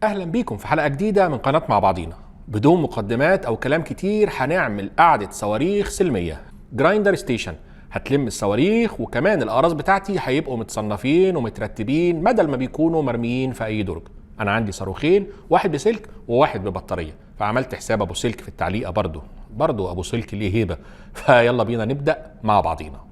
اهلا بيكم في حلقه جديده من قناه مع بعضينا. بدون مقدمات او كلام كتير هنعمل قعده صواريخ سلميه جرايندر ستيشن. هتلم الصواريخ وكمان الاقراص بتاعتي هيبقوا متصنفين ومترتبين بدل ما بيكونوا مرميين في اي درج. انا عندي صاروخين، واحد بسلك وواحد ببطاريه، فعملت حساب ابو سلك في التعليقه. برضو ابو سلك ليه هيبه. فيلا بينا نبدا مع بعضينا.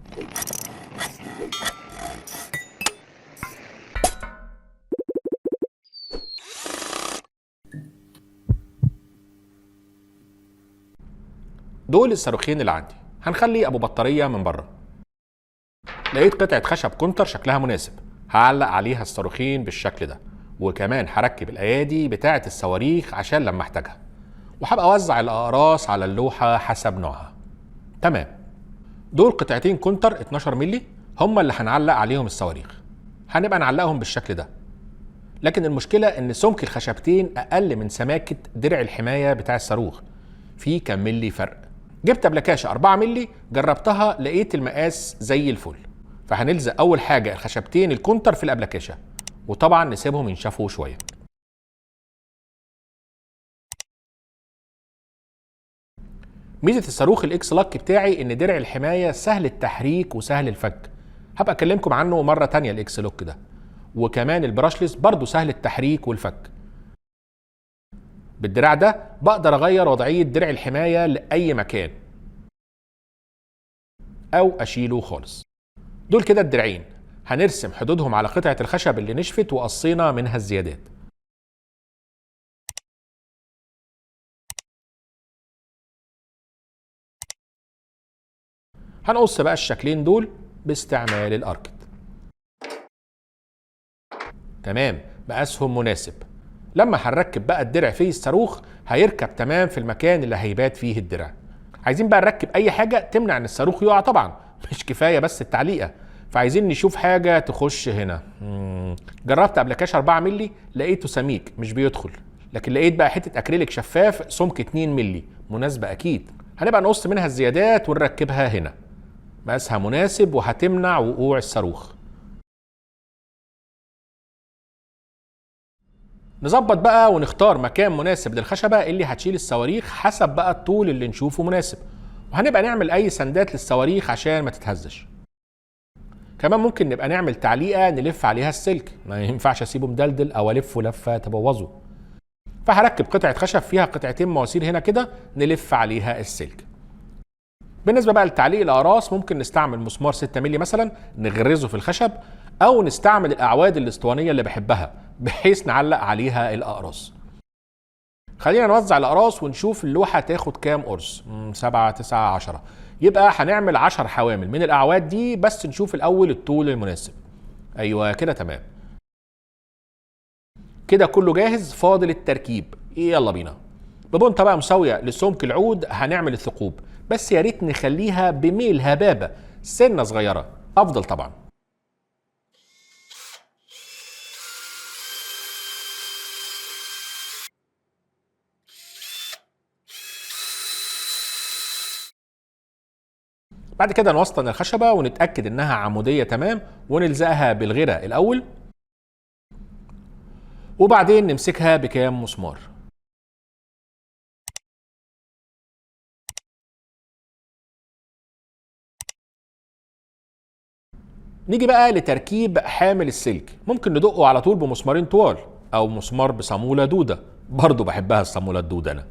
دول الصاروخين اللي عندي، هنخلي ابو بطاريه من بره. لقيت قطعه خشب كونتر شكلها مناسب، هعلق عليها الصاروخين بالشكل ده، وكمان هركب الايادي بتاعه الصواريخ عشان لما احتاجها، وهبقى اوزع الاقراص على اللوحه حسب نوعها. تمام. دول قطعتين كونتر 12 مللي هم اللي هنعلق عليهم الصواريخ. هنبقى نعلقهم بالشكل ده، لكن المشكله ان سمك الخشبتين اقل من سماكه درع الحمايه بتاع الصاروخ، في كام ملي فرق. جبت بلكاشه 4 مللي، جربتها لقيت المقاس زي الفل. فهنلزق اول حاجه الخشبتين الكونتر في الابلكاشه، وطبعا نسيبهم ينشفوا شويه. ميزه الصاروخ الاكس لاك بتاعي ان درع الحمايه سهل التحريك وسهل الفك، هبقى اكلمكم عنه مره تانية. الاكس لوك ده وكمان البراشلس برضو سهل التحريك والفك. بالدراع ده بقدر اغير وضعيه درع الحمايه لاي مكان او اشيله خالص. دول كده الدرعين، هنرسم حدودهم على قطعه الخشب اللي نشفت وقصينا منها الزيادات. هنقص بقى الشكلين دول باستعمال الاركت. تمام، مقاسهم مناسب. لما هنركب بقى الدرع فيه الصاروخ هيركب تمام في المكان اللي هيبات فيه الدرع. عايزين بقى نركب اي حاجه تمنع ان الصاروخ يقع، طبعا مش كفايه بس التعليقه، فعايزين نشوف حاجه تخش هنا. جربت ابلكاش 4 مللي لقيته سميك مش بيدخل، لكن لقيت بقى حته اكريليك شفاف سمك 2 مللي مناسبه اكيد. هنبقى نقص منها الزيادات ونركبها هنا، مقاسها مناسب وهتمنع وقوع الصاروخ. نظبط بقى ونختار مكان مناسب للخشبة اللي هتشيل الصواريخ حسب بقى الطول اللي نشوفه مناسب، وهنبقى نعمل اي سندات للصواريخ عشان ما تتهزش. كمان ممكن نبقى نعمل تعليقة نلف عليها السلك، ما ينفعش اسيبه مدلدل او الفه لفة تبوظه. فهركب قطعة خشب فيها قطعتين مواسير هنا كده نلف عليها السلك. بالنسبة بقى لتعليق الأقراص ممكن نستعمل مسمار 6 مللي مثلا نغرزه في الخشب، أو نستعمل الأعواد الأسطوانية اللي بحبها بحيث نعلق عليها الأقراص. خلينا نوزع الأقراص ونشوف اللوحة تاخد كام قرص. 7 9 10. يبقى هنعمل 10 حوامل من الأعواد دي، بس نشوف الأول الطول المناسب. أيوة كده تمام. كده كله جاهز، فاضل التركيب. يلا بينا. ببنطة بقى مساوية لسمك العود هنعمل الثقوب، بس يا ريت نخليها بميل هبابة سنة صغيرة أفضل طبعا. بعد كده نوسطن الخشبة ونتأكد إنها عمودية تمام، ونلزقها بالغيرة الأول، وبعدين نمسكها بكام مسمار. نيجي بقى لتركيب حامل السلك، ممكن ندقه على طول بمسمارين طوال او مسمار بصامولة دودة، برضو بحبها الصامولة الدودة انا.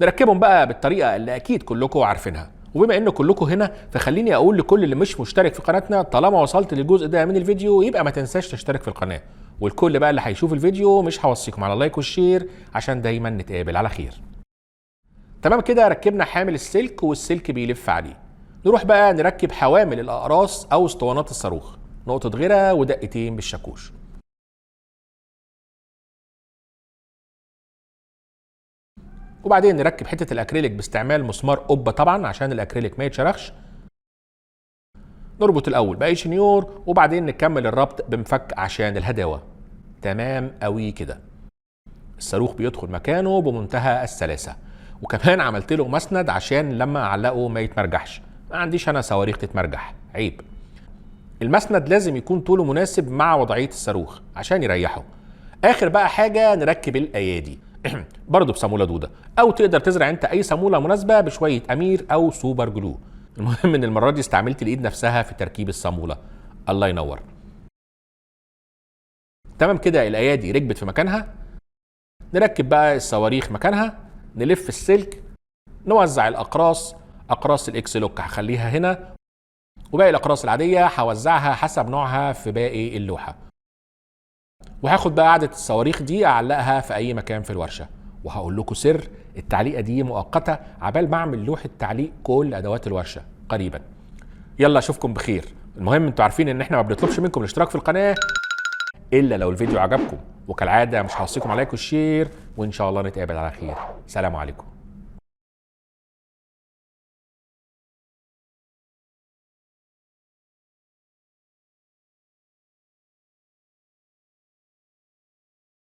نركبهم بقى بالطريقة اللي اكيد كلكم عارفينها. وبما ان كلكم هنا فخليني اقول لكل اللي مش مشترك في قناتنا، طالما وصلت للجزء ده من الفيديو يبقى ما تنساش تشترك في القناة. والكل بقى اللي هيشوف الفيديو مش هوصيكم على اللايك والشير عشان دايما نتقابل على خير. تمام كده، ركبنا حامل السلك والسلك بيلف عليه. نروح بقى نركب حوامل الأقراص أو اسطوانات الصاروخ، نقطة غيرة ودقتين بالشاكوش. وبعدين نركب حتة الأكريليك باستعمال مسمار قبة طبعا عشان الأكريليك ما يتشرخش. نربط الأول بأي شنيور وبعدين نكمل الربط بمفك عشان الهداوة. تمام قوي كده. الصاروخ بيدخل مكانه بمنتهى السلاسة، وكمان عملت له مسند عشان لما اعلقه ما يتمرجحش. ما عنديش انا صواريخ تتمرجح، عيب. المسند لازم يكون طوله مناسب مع وضعية الصاروخ عشان يريحه. اخر بقى حاجه نركب الايادي برضه بصاموله دوده، او تقدر تزرع انت اي صاموله مناسبه بشويه امير او سوبر جلو. المهم ان المره دي استعملت الايد نفسها في تركيب الصاموله. الله ينور. تمام كده الايادي ركبت في مكانها، نركب بقى الصواريخ مكانها، نلف السلك، نوزع الاقراص. اقراص الاكس لوك هخليها هنا، وباقي الاقراص العاديه هوزعها حسب نوعها في باقي اللوحه. وهاخد بقى قاعده الصواريخ دي اعلقها في اي مكان في الورشه. وهقول لكم سر، التعليقه دي مؤقته عبال ما اعمل لوحه تعليق كل ادوات الورشه قريبا. يلا اشوفكم بخير. المهم انتوا عارفين ان احنا ما بنطلبش منكم الاشتراك في القناه الا لو الفيديو عجبكم، وكالعاده مش هوصيكم على لايك والشير، وان شاء الله نتقابل على خير. سلام عليكم.